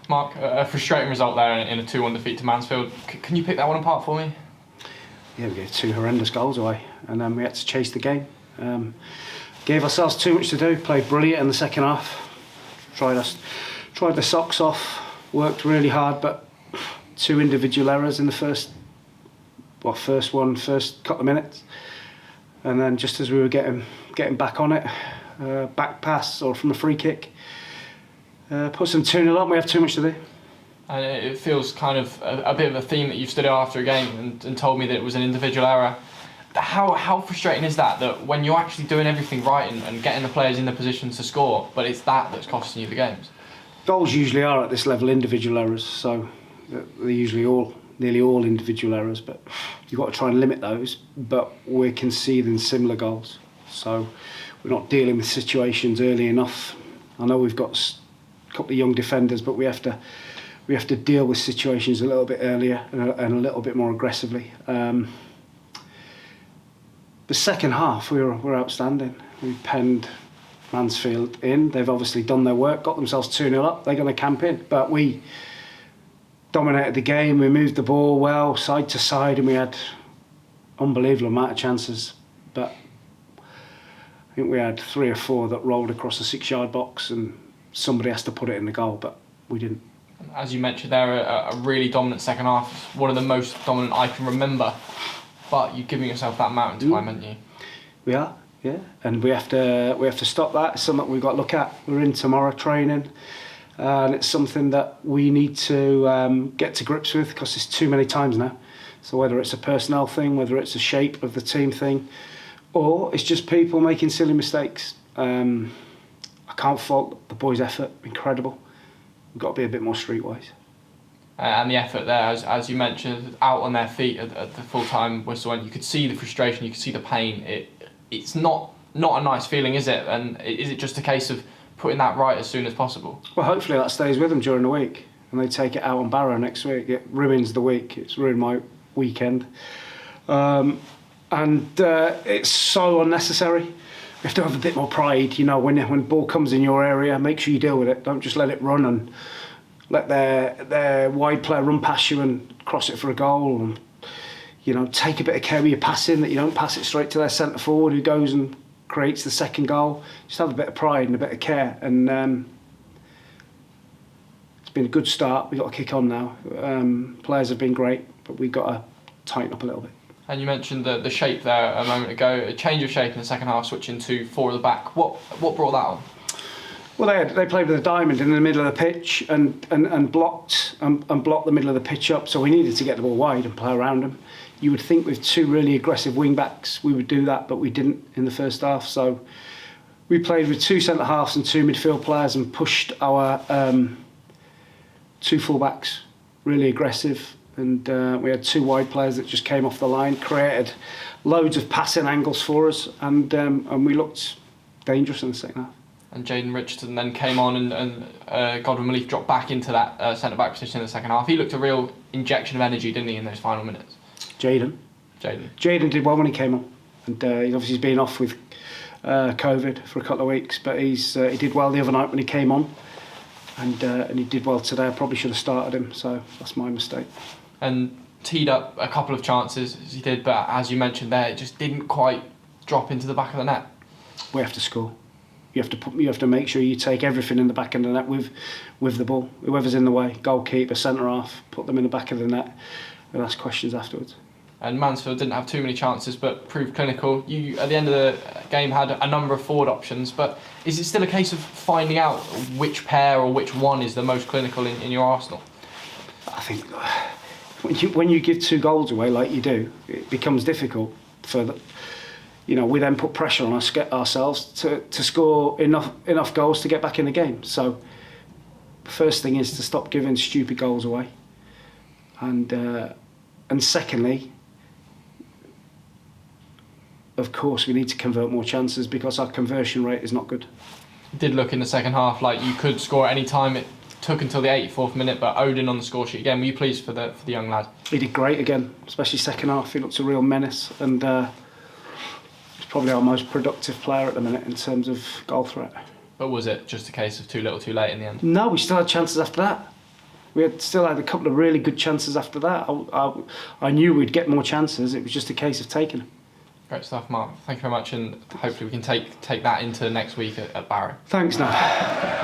Mark, a frustrating result there in a 2-1 defeat to Mansfield. Can you pick that one apart for me? Yeah, we gave 2 horrendous goals away, and then we had to chase the game. Gave ourselves too much to do. Played brilliant in the second half. Tried the socks off. Worked really hard, but 2 individual errors in the first couple of minutes, and then just as we were getting back on it, back pass or from a free kick, puts them 2-0 up. We have too much to do. And it feels kind of a bit of a theme that you've stood out after a game and told me that it was an individual error. How frustrating is that when you're actually doing everything right and getting the players in the positions to score, but it's that's costing you the games? Goals usually are at this level individual errors, so they're usually nearly all individual errors, but you've got to try and limit those. But we're conceding similar goals, so we're not dealing with situations early enough. I know we've got a couple of young defenders, but we have to deal with situations a little bit earlier and a little bit more aggressively. The second half, we were outstanding. We penned Mansfield in. They've obviously done their work, got themselves 2-0 up. They're going to camp in. But we dominated the game. We moved the ball well, side to side, and we had unbelievable amount of chances. But I think we had 3 or 4 that rolled across the 6-yard box, and somebody has to put it in the goal, but we didn't. As you mentioned there, a really dominant second half. One of the most dominant I can remember. But you're giving yourself that mountain to climb, aren't you? We are, yeah, and we have to stop that. It's something we've got to look at. We're in tomorrow training, and it's something that we need to get to grips with, because it's too many times now. So whether it's a personnel thing, whether it's a shape of the team thing, or it's just people making silly mistakes. I can't fault the boys' effort. Incredible. We've got to be a bit more streetwise. And the effort there, as you mentioned, out on their feet at the full-time whistle, and you could see the frustration, you could see the pain. It's not a nice feeling, is it? And is it just a case of putting that right as soon as possible? Well, hopefully that stays with them during the week, and they take it out on Barrow next week. It ruins the week. It's ruined my weekend. And it's so unnecessary. You have to have a bit more pride, when the ball comes in your area, make sure you deal with it. Don't just let it run and let their wide player run past you and cross it for a goal. And, take a bit of care with your passing, that you don't pass it straight to their centre forward who goes and creates the second goal. Just have a bit of pride and a bit of care. And it's been a good start. We've got to kick on now. Players have been great, but we've got to tighten up a little bit. And you mentioned the shape there a moment ago, a change of shape in the second half, switching to 4 at the back. What brought that on? Well, they played with a diamond in the middle of the pitch and blocked the middle of the pitch up, so we needed to get the ball wide and play around them. You would think with 2 really aggressive wing backs we would do that, but we didn't in the first half. So we played with 2 centre halves and 2 midfield players and pushed our 2 full backs really aggressive. And we had 2 wide players that just came off the line, created loads of passing angles for us, and we looked dangerous in the second half. And Jaden Richardson then came on and Godwin Malik dropped back into that centre-back position in the second half. He looked a real injection of energy, didn't he, in those final minutes? Jaden did well when he came on. And he's obviously been off with COVID for a couple of weeks, but he did well the other night when he came on. And he did well today. I probably should have started him, so that's my mistake. And teed up a couple of chances, as he did, but as you mentioned there, it just didn't quite drop into the back of the net. We have to score. You have to make sure you take everything in the back of the net with the ball. Whoever's in the way, goalkeeper, centre half, put them in the back of the net and ask questions afterwards. And Mansfield didn't have too many chances, but proved clinical. You, at the end of the game, had a number of forward options, but is it still a case of finding out which pair or which one is the most clinical in your arsenal? I think when you give 2 goals away like you do, it becomes difficult for the. We then put pressure on ourselves to score enough goals to get back in the game. So the first thing is to stop giving stupid goals away, and secondly, of course, we need to convert more chances because our conversion rate is not good. It did look in the second half like you could score at any time. It took until the 84th minute, but Odin on the score sheet again. Were you pleased for the young lad? He did great again, especially second half. He looks a real menace, and he's probably our most productive player at the minute in terms of goal threat. But was it just a case of too little too late in the end? No, we still had chances after that. We still had a couple of really good chances after that. I knew we'd get more chances. It was just a case of taking them. Great stuff, Mark. Thank you very much, and hopefully we can take that into next week at Barrow. Thanks, Nat.